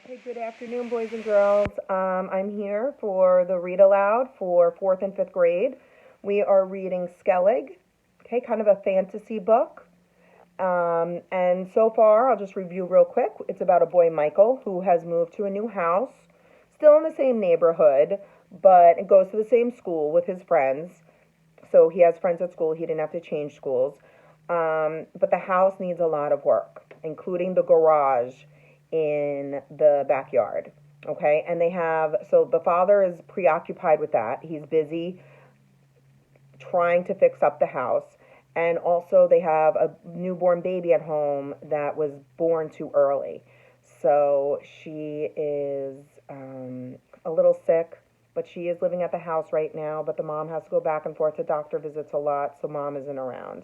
Hey, good afternoon, boys and girls. I'm here for the read aloud for fourth and fifth grade. We are reading Skellig, okay, kind of a fantasy book. And so far, I'll just review real quick. It's about a boy, Michael, who has moved to a new house, still in the same neighborhood, but goes to the same school with his friends. So he has friends at school. He didn't have to change schools. But the house needs a lot of work, including the garage in the backyard. Okay, and so the father is preoccupied with that. He's busy trying to fix up the house. And also, they have a newborn baby at home that was born too early. So she is a little sick, but she is living at the house right now. But the mom has to go back and forth to doctor visits a lot, so mom isn't around.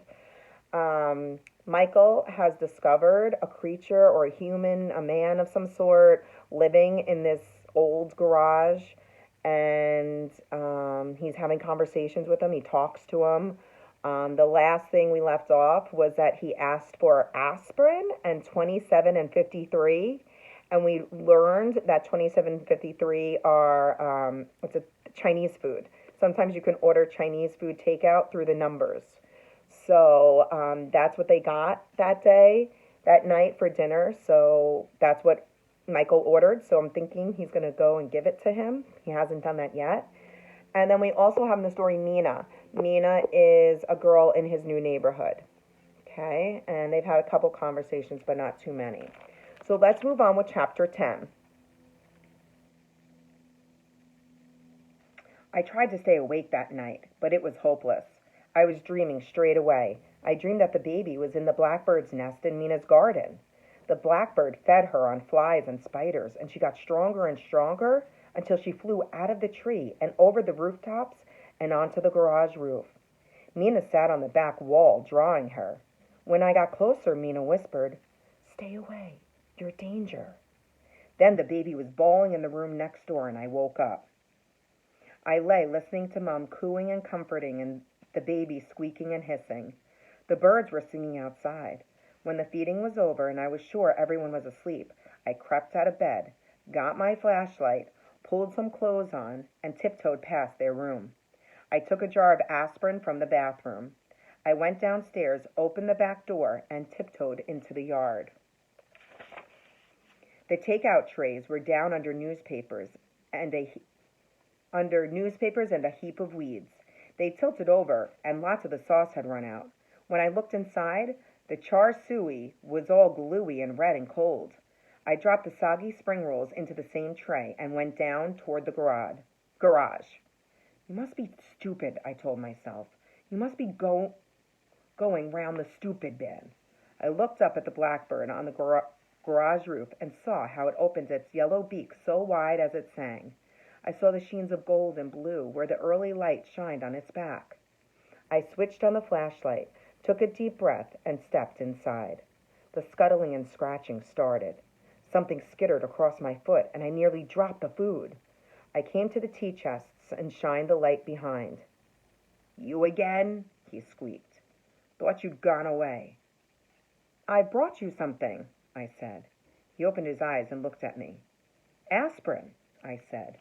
Michael has discovered a creature or a human, a man of some sort, living in this old garage, and he's having conversations with him. He talks to him. The last thing we left off was that he asked for aspirin and 27 and 53, and we learned that 27 and 53 are it's a Chinese food. Sometimes you can order Chinese food takeout through the numbers. So that's what they got that night for dinner. So that's what Michael ordered. So I'm thinking he's going to go and give it to him. He hasn't done that yet. And then we also have in the story Mina. Mina is a girl in his new neighborhood. Okay, and they've had a couple conversations, but not too many. So let's move on with chapter 10. I tried to stay awake that night, but it was hopeless. I was dreaming straight away. I dreamed that the baby was in the blackbird's nest in Mina's garden. The blackbird fed her on flies and spiders, and she got stronger and stronger until she flew out of the tree and over the rooftops and onto the garage roof. Mina sat on the back wall, drawing her. When I got closer, Mina whispered, "Stay away. You're danger." Then the baby was bawling in the room next door, and I woke up. I lay listening to Mom cooing and comforting and the baby squeaking and hissing. The birds were singing outside. When the feeding was over and I was sure everyone was asleep, I crept out of bed, got my flashlight, pulled some clothes on, and tiptoed past their room. I took a jar of aspirin from the bathroom. I went downstairs, opened the back door, and tiptoed into the yard. The takeout trays were down under newspapers and a heap of weeds. They tilted over, and lots of the sauce had run out. When I looked inside, the char suey was all gluey and red and cold. I dropped the soggy spring rolls into the same tray and went down toward the garage. You must be stupid, I told myself. You must be going round the stupid bin. I looked up at the blackbird on the garage roof and saw how it opened its yellow beak so wide as it sang. I saw the sheens of gold and blue where the early light shined on its back. I switched on the flashlight, took a deep breath, and stepped inside. The scuttling and scratching started. Something skittered across my foot, and I nearly dropped the food. I came to the tea chests and shined the light behind. "You again?" he squeaked. "Thought you'd gone away." "I brought you something," I said. He opened his eyes and looked at me. "Aspirin," I said.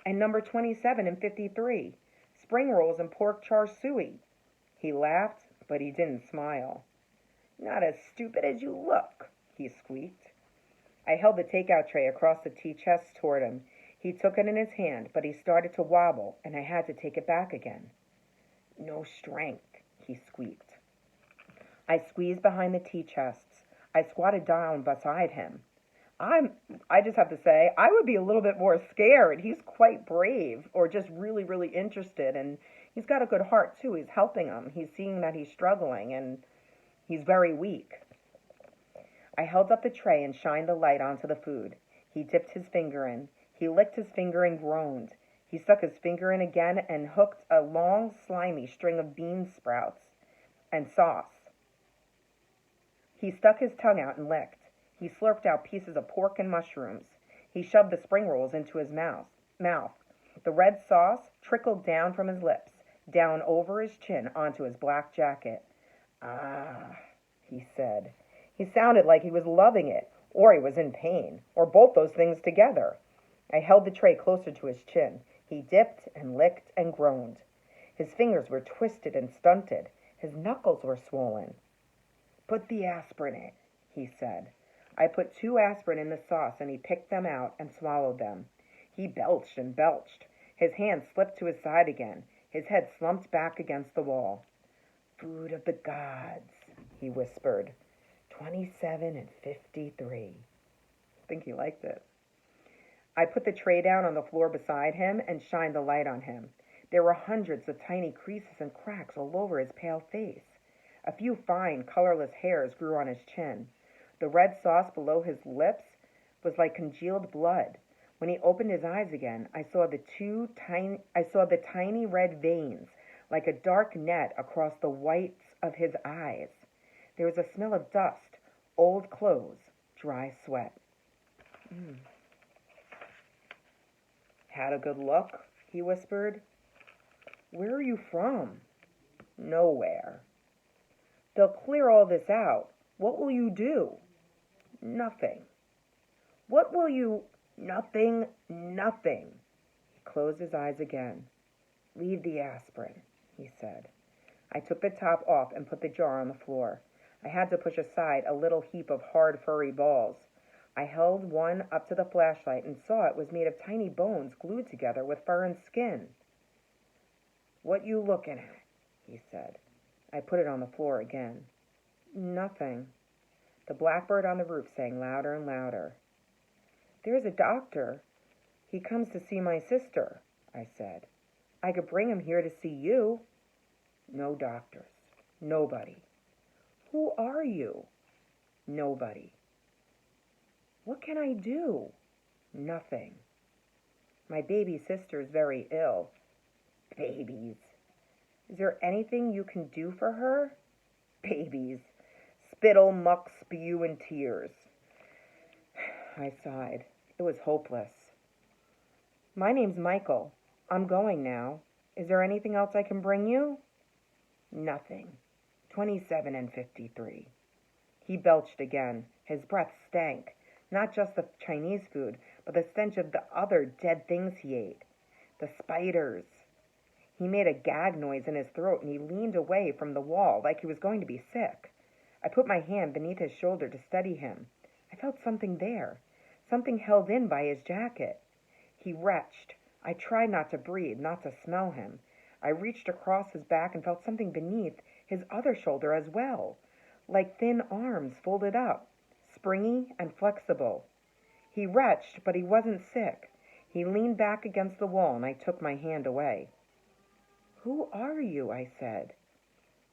"And number 27 and 53, spring rolls and pork char suey." He laughed, but he didn't smile. "Not as stupid as you look," he squeaked. I held the takeout tray across the tea chest toward him. He took it in his hand, but he started to wobble, and I had to take it back again. "No strength," he squeaked. I squeezed behind the tea chests. I squatted down beside him. I just have to say, I would be a little bit more scared. He's quite brave, or just really, really interested, and he's got a good heart, too. He's helping him. He's seeing that he's struggling, and he's very weak. I held up the tray and shined the light onto the food. He dipped his finger in. He licked his finger and groaned. He stuck his finger in again and hooked a long, slimy string of bean sprouts and sauce. He stuck his tongue out and licked. He slurped out pieces of pork and mushrooms. He shoved the spring rolls into his mouth. The red sauce trickled down from his lips, down over his chin onto his black jacket. "Ah," he said. He sounded like he was loving it, Or he was in pain, or both those things together. I held the tray closer to his chin. He dipped and licked and groaned. His fingers were twisted and stunted. His knuckles were swollen. "Put the aspirin in," he said. I put 2 aspirin in the sauce, and he picked them out and swallowed them. He belched and belched. His hand slipped to his side again. His head slumped back against the wall. "Food of the gods," he whispered. 27 and 53. I think he liked it. I put the tray down on the floor beside him and shined the light on him. There were hundreds of tiny creases and cracks all over his pale face. A few fine, colorless hairs grew on his chin. The red sauce below his lips was like congealed blood. When he opened his eyes again, I saw the tiny red veins, like a dark net across the whites of his eyes. There was a smell of dust, old clothes, dry sweat. "Had a good look?" he whispered. "Where are you from?" "Nowhere." "They'll clear all this out. What will you do?" "Nothing." "What will you—" "Nothing, nothing." He closed his eyes again. "Leave the aspirin," he said. I took the top off and put the jar on the floor. I had to push aside a little heap of hard, furry balls. I held one up to the flashlight and saw it was made of tiny bones glued together with fur and skin. "What you looking at?" he said. I put it on the floor again. "Nothing." The blackbird on the roof sang louder and louder. "There's a doctor. He comes to see my sister," I said. "I could bring him here to see you." "No doctors. Nobody." "Who are you?" "Nobody." "What can I do?" "Nothing." "My baby sister's very ill." "Babies." "Is there anything you can do for her?" "Babies. Spittle, muck, spew, and tears." I sighed. It was hopeless. "My name's Michael. I'm going now. Is there anything else I can bring you?" "Nothing. 27 and 53. He belched again. His breath stank. Not just the Chinese food, but the stench of the other dead things he ate. The spiders. He made a gag noise in his throat, and he leaned away from the wall like he was going to be sick. I put my hand beneath his shoulder to steady him. I felt something there, something held in by his jacket. He retched. I tried not to breathe, not to smell him. I reached across his back and felt something beneath his other shoulder as well, like thin arms folded up, springy and flexible. He retched, but he wasn't sick. He leaned back against the wall, and I took my hand away. "Who are you?" I said.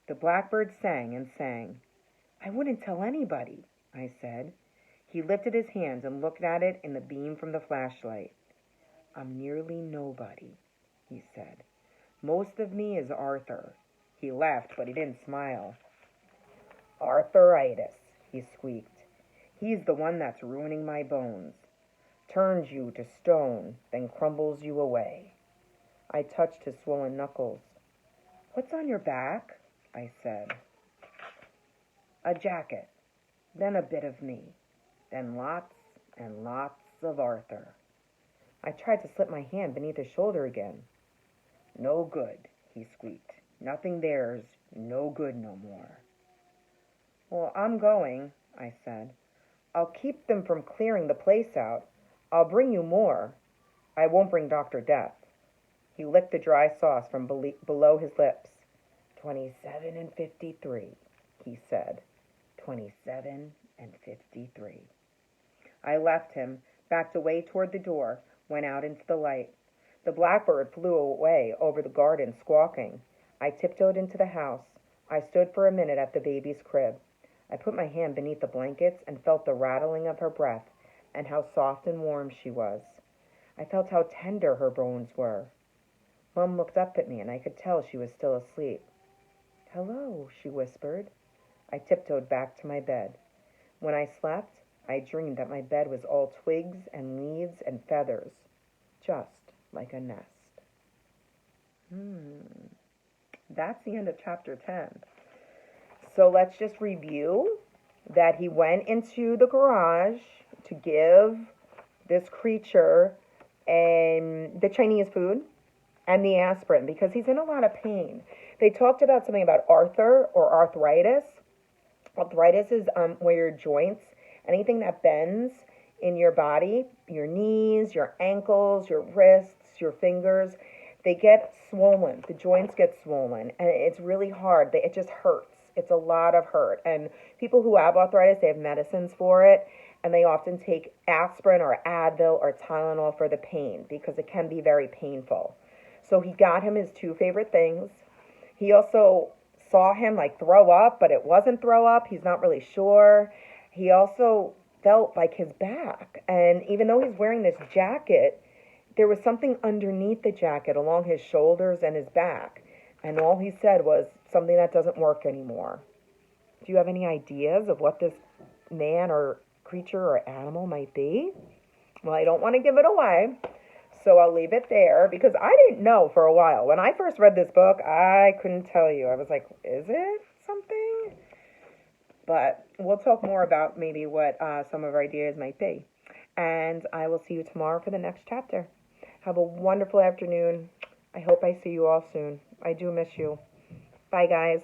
The blackbird sang and sang. "I wouldn't tell anybody," I said. He lifted his hand and looked at it in the beam from the flashlight. "I'm nearly nobody," he said. "Most of me is Arthur." He laughed, but he didn't smile. "Arthritis," he squeaked. "He's the one that's ruining my bones. Turns you to stone, then crumbles you away." I touched his swollen knuckles. "What's on your back?" I said. "A jacket, then a bit of me, then lots and lots of Arthur." I tried to slip my hand beneath his shoulder again. "No good," he squeaked. "Nothing there's no good no more." "Well, I'm going," I said. "I'll keep them from clearing the place out. I'll bring you more. I won't bring Dr. Death." He licked the dry sauce from below his lips. 27 and 53, he said. 27 and 53. I left him, backed away toward the door, went out into the light. The blackbird flew away over the garden, squawking. I tiptoed into the house. I stood for a minute at the baby's crib. I put my hand beneath the blankets and felt the rattling of her breath and how soft and warm she was. I felt how tender her bones were. Mom looked up at me, and I could tell she was still asleep. "Hello," she whispered. I tiptoed back to my bed. When I slept, I dreamed that my bed was all twigs and leaves and feathers, just like a nest. That's the end of chapter 10. So let's just review. that he went into the garage to give this creature the Chinese food and the aspirin because he's in a lot of pain. They talked about something about arthur or arthritis. Arthritis is where your joints, anything that bends in your body, your knees, your ankles, your wrists, your fingers, they get swollen. The joints get swollen, and it's really hard. It just hurts. It's a lot of hurt. And people who have arthritis, they have medicines for it, and they often take aspirin or Advil or Tylenol for the pain because it can be very painful. So he got him his two favorite things. He also saw him like throw up, but it wasn't throw up. He's not really sure. He also felt like his back. And even though he's wearing this jacket, there was something underneath the jacket along his shoulders and his back. And all he said was something that doesn't work anymore. Do you have any ideas of what this man or creature or animal might be? Well, I don't want to give it away, so I'll leave it there because I didn't know for a while. When I first read this book, I couldn't tell you. I was like, is it something? But we'll talk more about maybe what some of our ideas might be. And I will see you tomorrow for the next chapter. Have a wonderful afternoon. I hope I see you all soon. I do miss you. Bye, guys.